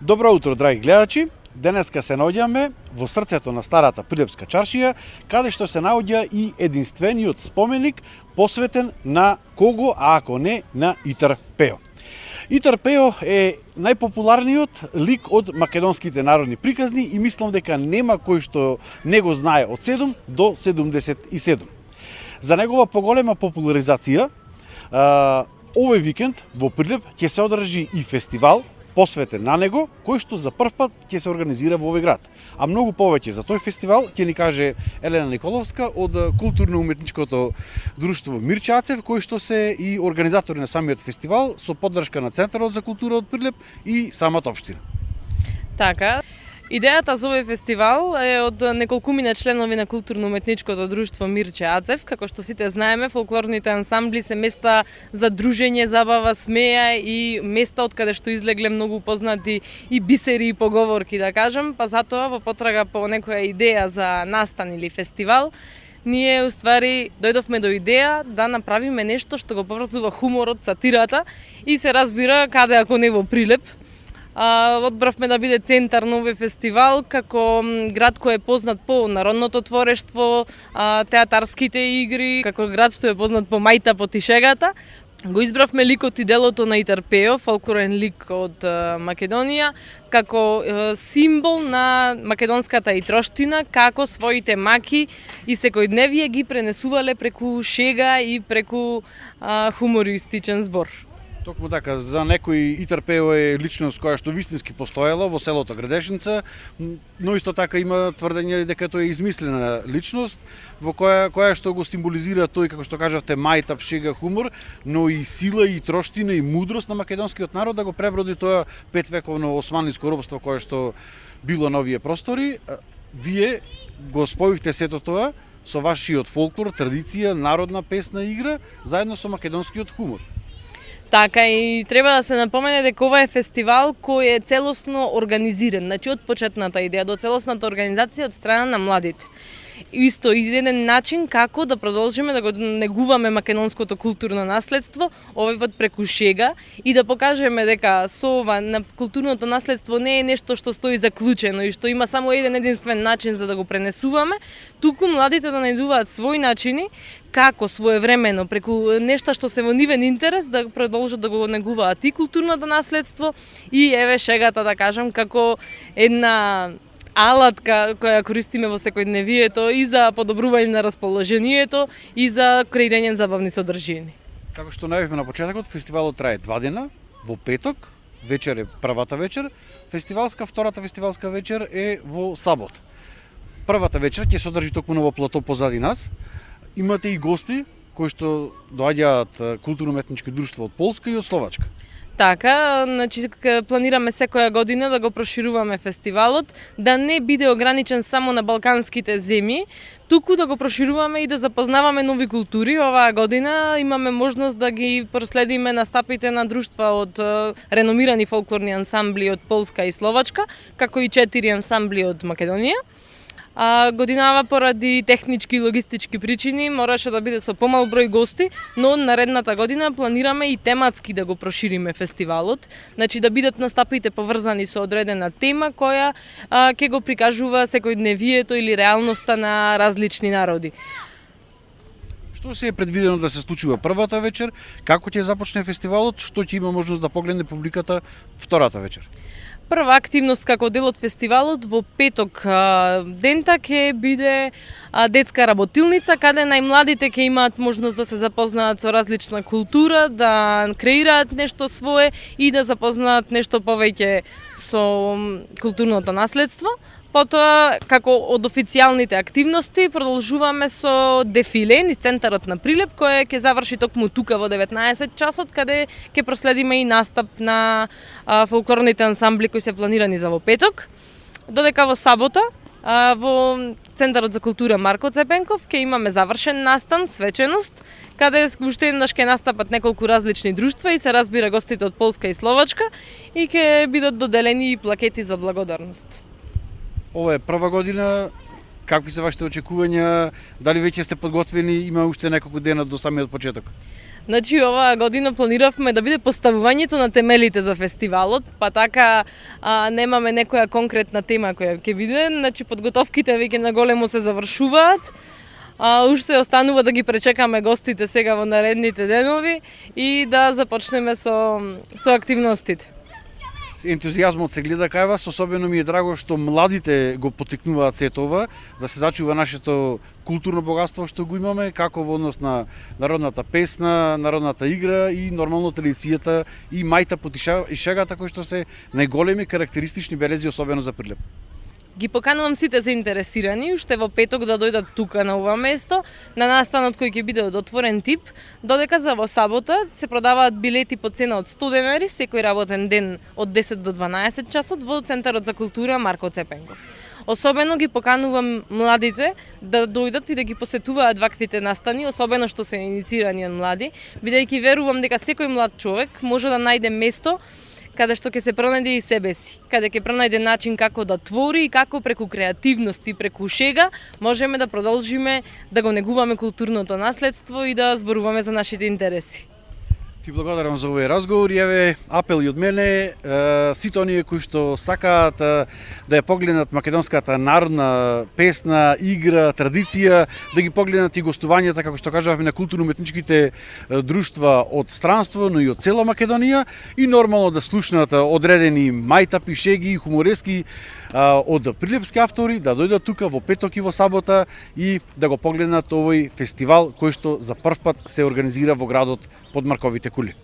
Добро утро, драги гледачи! Денеска се наоѓаме во срцето на старата Прилепска чаршија, каде што се наоѓа и единствениот споменик посветен на кого, а ако не, на Итар Пејо. Итар Пејо е најпопуларниот лик од македонските народни приказни и мислам дека нема кој што не го знае од 7 до 77. За негова поголема популаризација, овој викенд во Прилеп ќе се одржи и фестивал посветен на него, кој што за прв пат ќе се организира во овој град. А многу повеќе за тој фестивал ќе ни каже Елена Николовска од културно-уметничкото друштво Мирче Ацев, кој што се и организатори на самиот фестивал со поддршка на Центарот за култура од Прилеп и самата општина. Така, идејата за овој фестивал е од неколкумина членови на културно-уметничкото друштво Мирче Ацев. Како што сите знаеме, фолклорните ансамбли се места за дружење, забава, смеја и места од каде што излегле многу познати и бисери и поговорки, да кажам, па затоа во потрага по некоја идеја за настан или фестивал, ние уствари дојдовме до идеја да направиме нешто што го поврзува хуморот, сатирата и се разбира каде ако не во Прилеп. Одбравме да биде центар на овој фестивал, како град кој е познат по народното творештво, театарските игри, како град што е познат по мајта, по тишегата. Го избравме ликот и делото на Итар Пејо, фолклорен лик од Македонија, како символ на македонската итроштина, како своите маки и секојдневие ги пренесувале преку шега и преку хумористичен збор. Токму така, за некој Итар Пејо е личност која што вистински постоела во селото Градешница, но исто така има тврдење дека тој е измислена личност, во која што го символизира тој, како што кажавте, мајта, шега, хумор, но и сила и троштина и мудрост на македонскиот народ да го преброди тоа петвековно османлиско робство кое што било на овие простори. Вие го спојувте сето тоа со вашиот фолклор, традиција, народна песна игра, заедно со македонскиот хумор. Така, и треба да се напомене дека ова е фестивал кој е целосно организиран, значи од почетната идеја до целосната организација од страна на младите. Исто еден начин како да продолжиме да го негуваме македонското културно наследство, овој пат преку шега и да покажеме дека со ова на културното наследство не е нешто што стои заклучено и што има само еден единствен начин за да го пренесуваме, туку младите да најдуваат свои начини како своевремено преку нешта што се во нивен интерес да продолжат да го негуваат и културното наследство и еве шегата, да кажам, како една алатка која користиме во секојдневието и за подобрување на расположението и за креирање забавни содржини. Како што најавивме на почетокот, фестивалот трае 2 дена, во петок, вечер е првата вечер, втората фестивалска вечер е во сабот. Првата вечер ќе се одржи токму во плато позади нас. Имате и гости кои што доаѓаат културно-уметнички друштва од Полска и од Словачка. Така, значи планираме секоја година да го прошируваме фестивалот, да не биде ограничен само на балканските земји, туку да го прошируваме и да запознаваме нови култури. Оваа година имаме можност да ги проследиме настапите на друштва од реномирани фолклорни ансамбли од Полска и Словачка, како и 4 ансамбли од Македонија. Годинава поради технички и логистички причини мораше да биде со помал број гости, но наредната година планираме и тематски да го прошириме фестивалот, значи да бидат настапите поврзани со одредена тема која ќе го прикажува секојдневието или реалноста на различни народи. Што се е предвидено да се случи во првата вечер, како ќе започне фестивалот, што ќе има можност да погледне публиката втората вечер? Прва активност како дел од фестивалот во петок дента ќе биде детска работилница, каде најмладите ќе имаат можност да се запознаат со различна култура, да креираат нешто свое и да запознаат нешто повеќе со културното наследство. Потоа, како од официјалните активности, продолжуваме со дефиле низ центарот на Прилеп, кој ќе заврши токму тука во 19 часот, каде ќе проследиме и настап на фолклорните ансамбли кои се планирани за во петок. Додека во сабота, во Центарот за култура Марко Цепенков ќе имаме завршен настан, свеченост, каде уште еднаш ќе настапат неколку различни друштва и се разбира гостите од Полска и Словачка и ќе бидат доделени и плакети за благодарност. Ова е прва година, какви се вашите очекувања, дали веќе сте подготвени, има уште неколку дена до самиот почеток? Значи, оваа година планиравме да биде поставувањето на темелите за фестивалот, па така немаме некоја конкретна тема која ќе биде, значи подготовките веќе на големо се завршуваат. Уште останува да ги пречекаме гостите сега во наредните денови и да започнеме со активностите. Ентузијазмот се гледа кај вас, особено ми е драго што младите го поттикнуваат сето ова, да се зачува нашето културно богатство што го имаме, како во однос на народната песна, народната игра и нормално традицијата и мајта и шегата кои што се најголеми карактеристични белези, особено за Прилеп. Ги поканувам сите заинтересирани уште во петок да дојдат тука на ова место, на настанот кој ќе биде од отворен тип, додека за во сабота се продаваат билети по цена од 100 денари секој работен ден од 10 до 12 часот во Центарот за култура Марко Цепенков. Особено ги поканувам младите да дојдат и да ги посетуваат ваквите настани, особено што се инициирани од млади, бидејќи верувам дека секој млад човек може да најде место каде што ќе се пронајде и себе си, каде ќе пронајде начин како да твори и како преку креативност и преку шега можеме да продолжиме да го негуваме културното наследство и да зборуваме за нашите интереси. Ти благодарам за овој разговор и еве апел и од мене, сите оние кои што сакаат да ја погледнат македонската народна песна, игра, традиција, да ги погледнат и гостувањата, како што кажавме, на културно-уметничките друштва од странство, но и од цела Македонија и нормално да слушнат одредени мајтапи, шеги и хуморески од прилепски автори, да дојдат тука во петок и во сабота и да го погледнат овој фестивал кој што за прв пат се организира во градот под Марковите кули.